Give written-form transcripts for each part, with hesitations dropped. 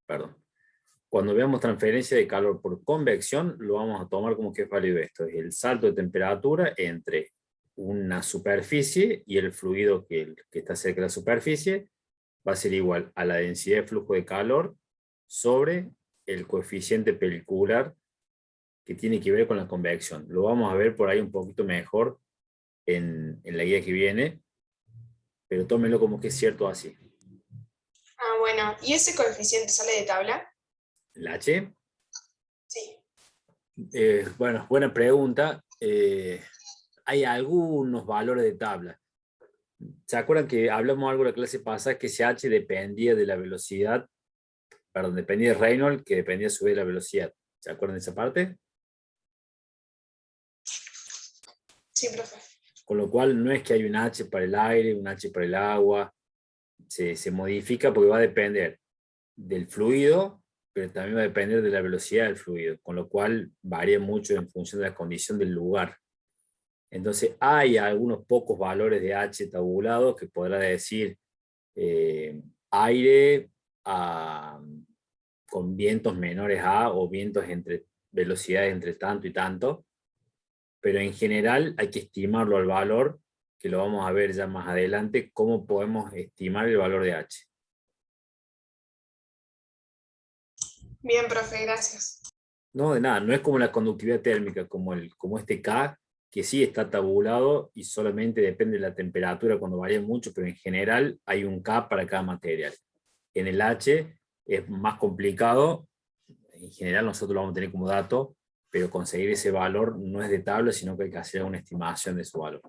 perdón. Cuando veamos transferencia de calor por convección, lo vamos a tomar como que es válido esto. Es el salto de temperatura entre una superficie y el fluido que está cerca de la superficie va a ser igual a la densidad de flujo de calor sobre el coeficiente pericular que tiene que ver con la convección. Lo vamos a ver por ahí un poquito mejor en la guía que viene, pero tómenlo como que es cierto así. Ah, bueno. ¿Y ese coeficiente sale de tabla? El H, Sí. bueno, buena pregunta. Hay algunos valores de tabla. ¿Se acuerdan que hablamos algo en la clase pasada que ese H dependía de la velocidad, perdón, dependía de Reynolds, que dependía a su vez de la velocidad? ¿Se acuerdan de esa parte? Sí, profe. Con lo cual no es que hay un H para el aire, un H para el agua, se modifica porque va a depender del fluido, pero también va a depender de la velocidad del fluido, con lo cual varía mucho en función de la condición del lugar. Entonces hay algunos pocos valores de H tabulados que podrá decir aire con vientos menores a o vientos entre velocidades entre tanto y tanto, pero en general hay que estimarlo al valor, que lo vamos a ver ya más adelante, cómo podemos estimar el valor de H. Bien, profe, gracias. No, de nada, no es como la conductividad térmica, como este K, que sí está tabulado y solamente depende de la temperatura cuando varía mucho, pero en general hay un K para cada material. En el H es más complicado, en general nosotros lo vamos a tener como dato, pero conseguir ese valor no es de tabla, sino que hay que hacer una estimación de su valor.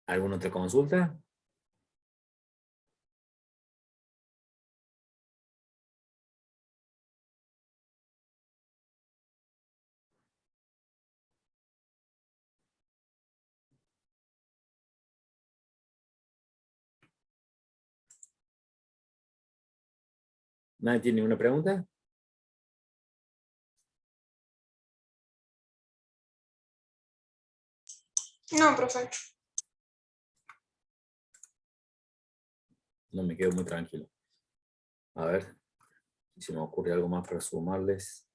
¿Alguna otra consulta? ¿Nadie tiene ninguna pregunta? No, profe. No me quedo muy tranquilo. A ver si se me ocurre algo más para sumarles.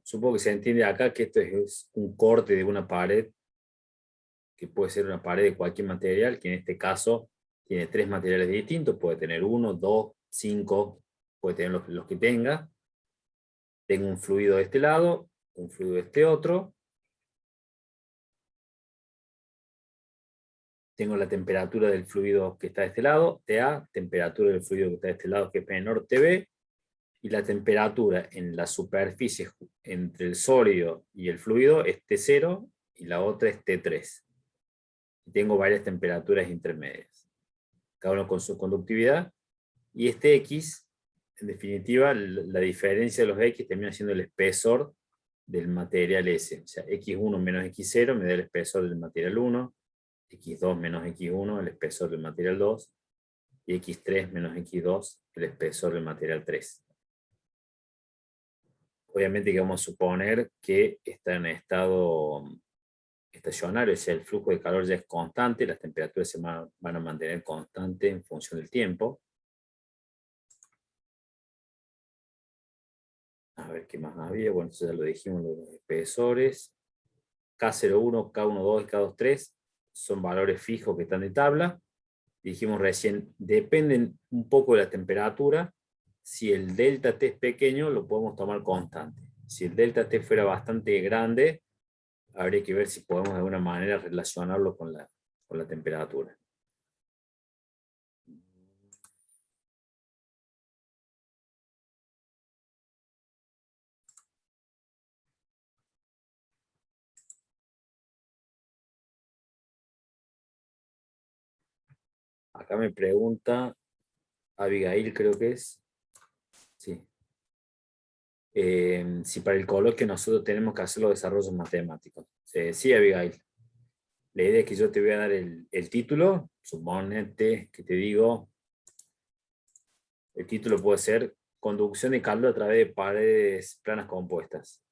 Supongo que se entiende acá que esto es un corte de una pared, que puede ser una pared de cualquier material, que en este caso tiene 3 materiales distintos, puede tener 1, 2, 5, puede tener los que tenga. Tengo un fluido de este lado, un fluido de este otro. Tengo la temperatura del fluido que está de este lado, TA, temperatura del fluido que está de este lado, que es menor, TB, y la temperatura en la superficie entre el sólido y el fluido es T0 y la otra es T3. Y tengo varias temperaturas intermedias, cada uno con su conductividad, y este X, en definitiva, la diferencia de los X termina siendo el espesor del material S. O sea, X1 menos X0 me da el espesor del material 1, X2 menos X1 el espesor del material 2, y X3 menos X2 el espesor del material 3. Obviamente que vamos a suponer que está en estado estacionario, o sea, el flujo de calor ya es constante, las temperaturas se van a mantener constantes en función del tiempo. A ver qué más había. Bueno, eso ya lo dijimos, los espesores. K01, K12 y K23 son valores fijos que están de tabla. Dijimos recién, dependen un poco de la temperatura. Si el delta T es pequeño, lo podemos tomar constante. Si el delta T fuera bastante grande, habría que ver si podemos de alguna manera relacionarlo con la temperatura. Acá me pregunta Abigail, creo que es. Sí. Si para el coloquio nosotros tenemos que hacer los desarrollos matemáticos. Sí, Abigail. La idea es que yo te voy a dar el título. Suponete que te digo, el título puede ser conducción de calor a través de paredes planas compuestas.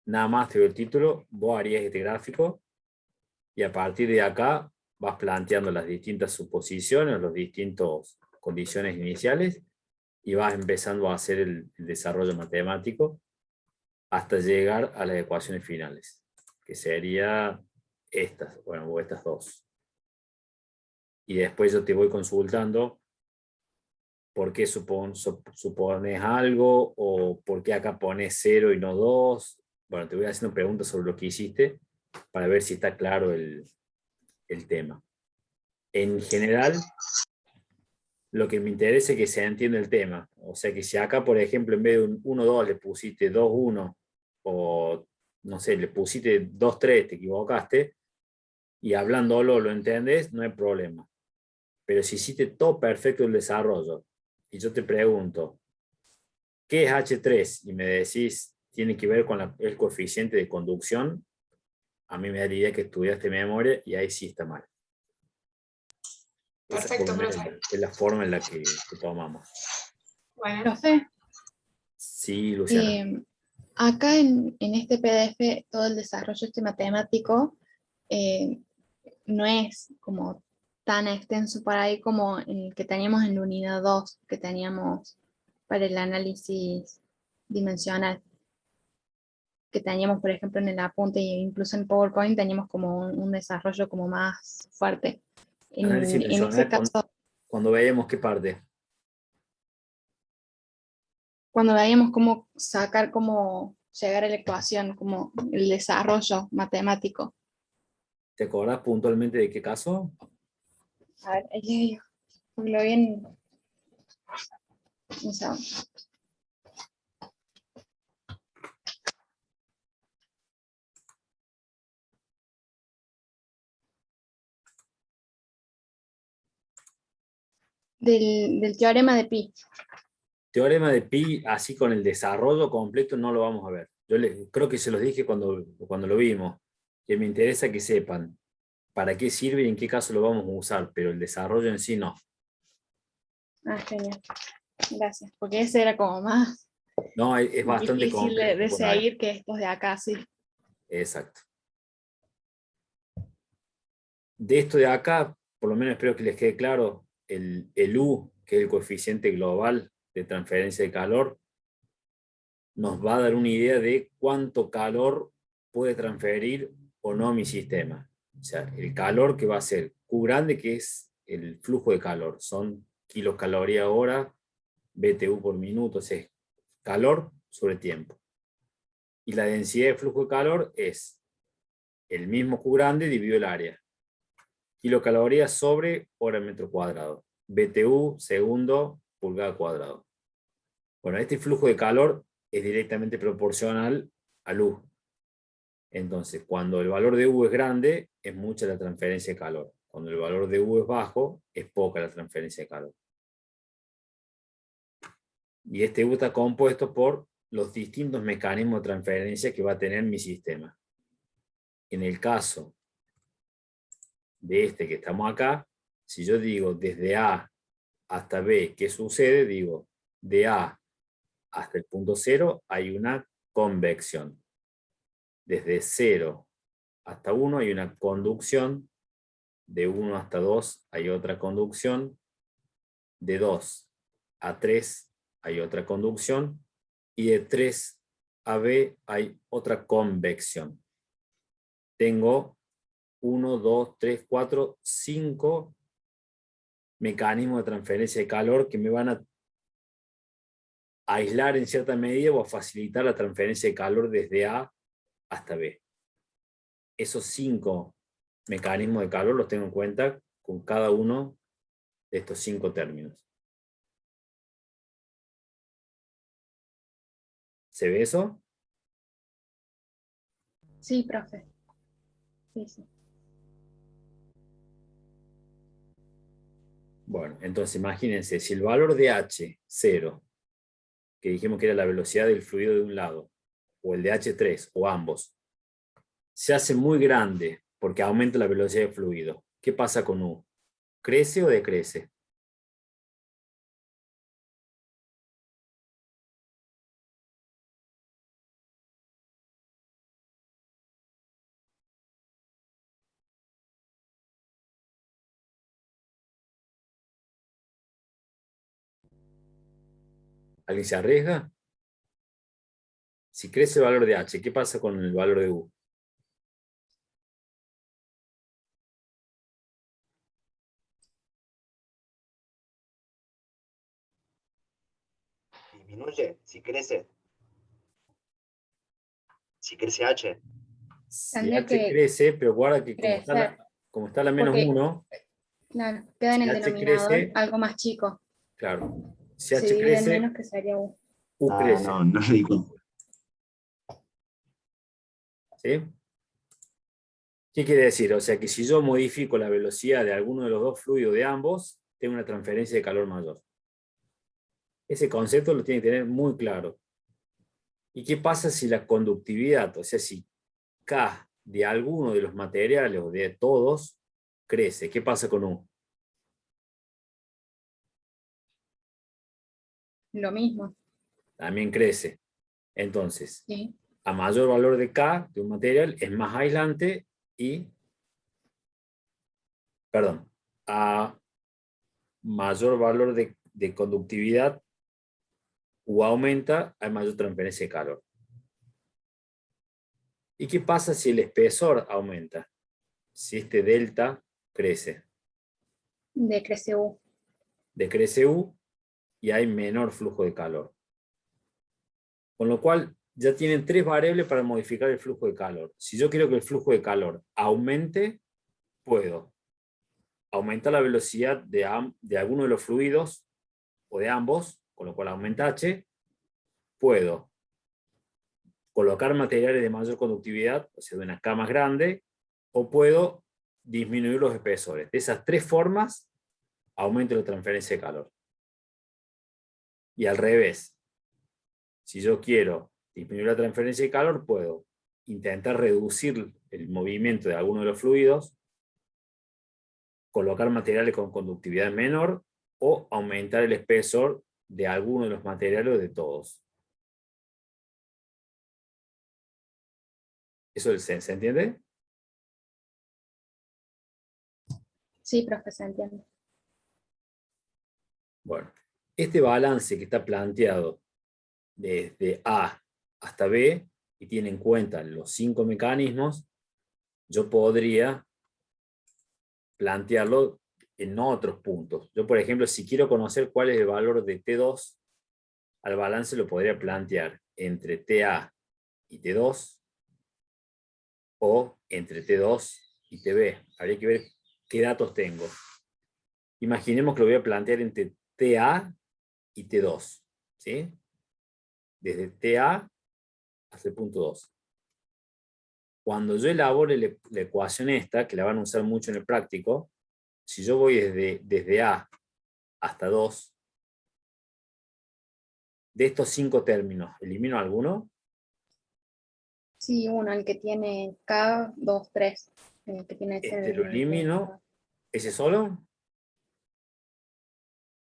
Nada más te doy el título, vos harías este gráfico y a partir de acá vas planteando las distintas suposiciones, las distintas condiciones iniciales y vas empezando a hacer el desarrollo matemático hasta llegar a las ecuaciones finales, que sería estas, bueno, o estas dos. Y después yo te voy consultando por qué supones algo, o por qué acá pones 0 y no 2. Bueno, te voy haciendo preguntas sobre lo que hiciste para ver si está claro el tema. En general, lo que me interesa es que se entienda el tema. O sea que si acá, por ejemplo, en vez de un 1-2 le pusiste 2-1, o no sé, le pusiste 2-3, te equivocaste, y hablándolo lo entendés, no hay problema. Pero si hiciste todo perfecto el desarrollo, y yo te pregunto, ¿qué es H3? Y me decís, tiene que ver con el coeficiente de conducción, a mí me daría que estudiaste memoria y ahí sí está mal. Esa Perfecto, profe. es la forma en la que tomamos. Bueno, Profe, Sí, Luciana. acá en este PDF todo el desarrollo este matemático no es como tan extenso para ahí como el que teníamos en la unidad 2, que teníamos para el análisis dimensional, que teníamos, por ejemplo, en el apunte e incluso en PowerPoint teníamos como un desarrollo como más fuerte. Análisis En ese dimensional, caso, cuando veamos qué parte. cuando veíamos cómo sacar, cómo llegar a la ecuación, como el desarrollo matemático. ¿Te acordás puntualmente de qué caso? A ver, ahí le digo, porque lo vi en... un segundo. Del teorema de Pi. Teorema de Pi, así con el desarrollo completo, no lo vamos a ver. Creo que se los dije cuando lo vimos, que me interesa que sepan para qué sirve y en qué caso lo vamos a usar, pero el desarrollo en sí no. Ah, genial. Gracias, porque ese era como más No, es bastante difícil de complejo por ahí. seguir que estos de acá, sí. Exacto. De esto de acá, por lo menos espero que les quede claro, el U, que es el coeficiente global de transferencia de calor, nos va a dar una idea de cuánto calor puede transferir o no mi sistema. O sea, el calor que va a ser Q grande, que es el flujo de calor, son kilocalorías hora, BTU por minuto, o sea, calor sobre tiempo. Y la densidad de flujo de calor es el mismo Q grande dividido el área. Kilocalorías sobre hora metro cuadrado. BTU, segundo, pulgada cuadrado. Bueno, este flujo de calor es directamente proporcional al U. Entonces, cuando el valor de U es grande, es mucha la transferencia de calor. Cuando el valor de U es bajo, es poca la transferencia de calor. Y este U está compuesto por los distintos mecanismos de transferencia que va a tener mi sistema. En el caso de este que estamos acá, si yo digo desde A hasta B, ¿qué sucede? Digo, de A hasta el punto 0 hay una convección. Desde 0 hasta 1 hay una conducción, de 1 hasta 2 hay otra conducción, de 2 a 3 hay otra conducción, y de 3 a B hay otra convección. Tengo 1, 2, 3, 4, 5 mecanismos de transferencia de calor que me van a aislar en cierta medida o a facilitar la transferencia de calor desde A hasta B. Esos 5 mecanismos de calor los tengo en cuenta con cada uno de estos 5 términos. ¿Se ve eso? Sí, profe. Sí, sí. Bueno, entonces imagínense, si el valor de H, 0, que dijimos que era la velocidad del fluido de un lado, o el de H3, o ambos, se hace muy grande porque aumenta la velocidad del fluido, ¿qué pasa con U? ¿Crece o decrece? ¿Alguien se arriesga? Si crece el valor de H, ¿qué pasa con el valor de U? Disminuye, si crece. Si crece H. Si Tendría H que crece, pero guarda que crecer, como está la menos porque 1, claro, queda en si el H denominador crece, algo más chico. claro, si Se H divide en crece, menos, que sería U. U Ah, crece. no, no le di cuenta. ¿Sí? ¿Qué quiere decir? O sea que si yo modifico la velocidad de alguno de los dos fluidos de ambos, tengo una transferencia de calor mayor. Ese concepto lo tiene que tener muy claro. ¿Y qué pasa si la conductividad, o sea, si K de alguno de los materiales o de todos crece? ¿Qué pasa con U? Lo mismo. También crece. Entonces, ¿Sí? a mayor valor de K de un material es más aislante y, perdón, a mayor valor de conductividad U aumenta, hay mayor transferencia de calor. ¿Y qué pasa si el espesor aumenta? Si este delta crece. Decrece U. Decrece U y hay menor flujo de calor. Con lo cual, ya tienen tres variables para modificar el flujo de calor. Si yo quiero que el flujo de calor aumente, puedo aumentar la velocidad de alguno de los fluidos o de ambos, con lo cual aumenta H. Puedo colocar materiales de mayor conductividad, o sea, de una K más grande, o puedo disminuir los espesores. De esas tres formas, aumento la transferencia de calor. Y al revés, si yo quiero disminuir la transferencia de calor, puedo intentar reducir el movimiento de alguno de los fluidos, colocar materiales con conductividad menor, o aumentar el espesor de alguno de los materiales o de todos. ¿Eso se entiende? Sí, profe, se entiende. Bueno, este balance que está planteado desde A hasta B y tiene en cuenta los 5 mecanismos, yo podría plantearlo en otros puntos. Yo, por ejemplo, si quiero conocer cuál es el valor de T2, al balance lo podría plantear entre TA y T2 o entre T2 y TB. Habría que ver qué datos tengo. Imaginemos que lo voy a plantear entre TA y T2, ¿sí? Desde TA hasta el punto 2. Cuando yo elabore la ecuación esta, que la van a usar mucho en el práctico, si yo voy desde A hasta 2, de estos 5 términos, ¿elimino alguno? Sí, uno, el que tiene K, 2, 3. El que tiene ese Lo elimino. ¿Ese solo?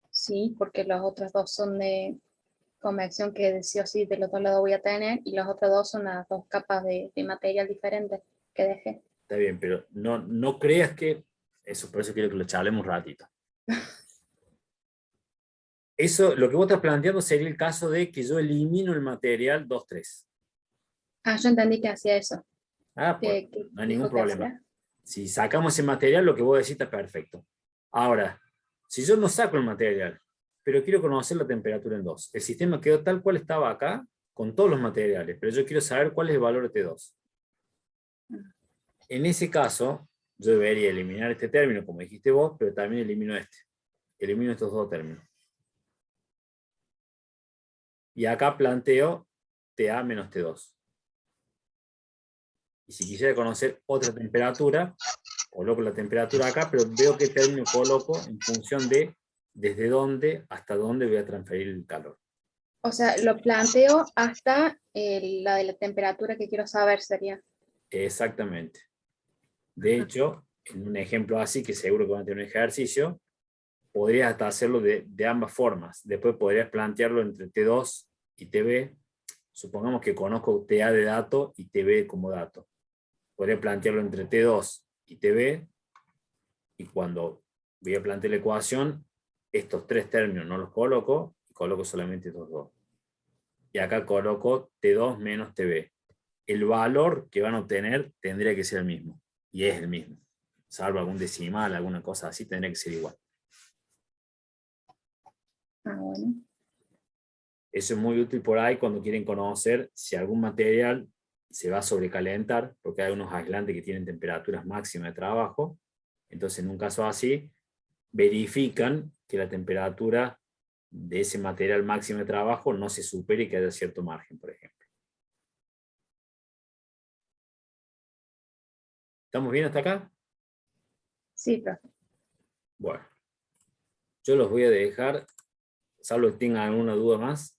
Sí, porque los otros dos son de convección que sí o sí del otro lado voy a tener, y los otros dos son las dos capas de material diferentes que dejé. Está bien, pero no creas que... Eso, por eso quiero que lo charlemos un ratito. Eso, lo que vos estás planteando sería el caso de que yo elimino el material 2, 3. Ah, yo entendí que hacía eso. Ah, pues, Que no hay ningún dijo que problema. hacía. Si sacamos ese material, lo que vos decís está perfecto. Ahora, si yo no saco el material, pero quiero conocer la temperatura en 2, el sistema quedó tal cual estaba acá, con todos los materiales, pero yo quiero saber cuál es el valor de T2. En ese caso, yo debería eliminar este término, como dijiste vos, pero también elimino este. Elimino estos dos términos. Y acá planteo TA menos T2. Y si quisiera conocer otra temperatura, coloco la temperatura acá, pero veo qué término coloco en función de desde dónde hasta dónde voy a transferir el calor. O sea, lo planteo hasta la de la temperatura que quiero saber sería. Exactamente. De hecho, en un ejemplo así, que seguro que van a tener un ejercicio, podrías hasta hacerlo de ambas formas. Después podrías plantearlo entre T2 y TB. Supongamos que conozco TA de dato y TB como dato. Podría plantearlo entre T2 y TB, y cuando voy a plantear la ecuación, estos tres términos no los coloco, Coloco solamente estos dos. Y acá coloco T2 menos TB. El valor que van a obtener tendría que ser el mismo. Y es el mismo. Salvo algún decimal, alguna cosa así, tendría que ser igual. Ah, bueno. Eso es muy útil por ahí cuando quieren conocer si algún material se va a sobrecalentar, porque hay unos aislantes que tienen temperaturas máximas de trabajo. Entonces, en un caso así, verifican que la temperatura de ese material máximo de trabajo no se supere y que haya cierto margen, por ejemplo. ¿Estamos bien hasta acá? Sí, profe. Bueno, yo los voy a dejar, salvo que tengan alguna duda más,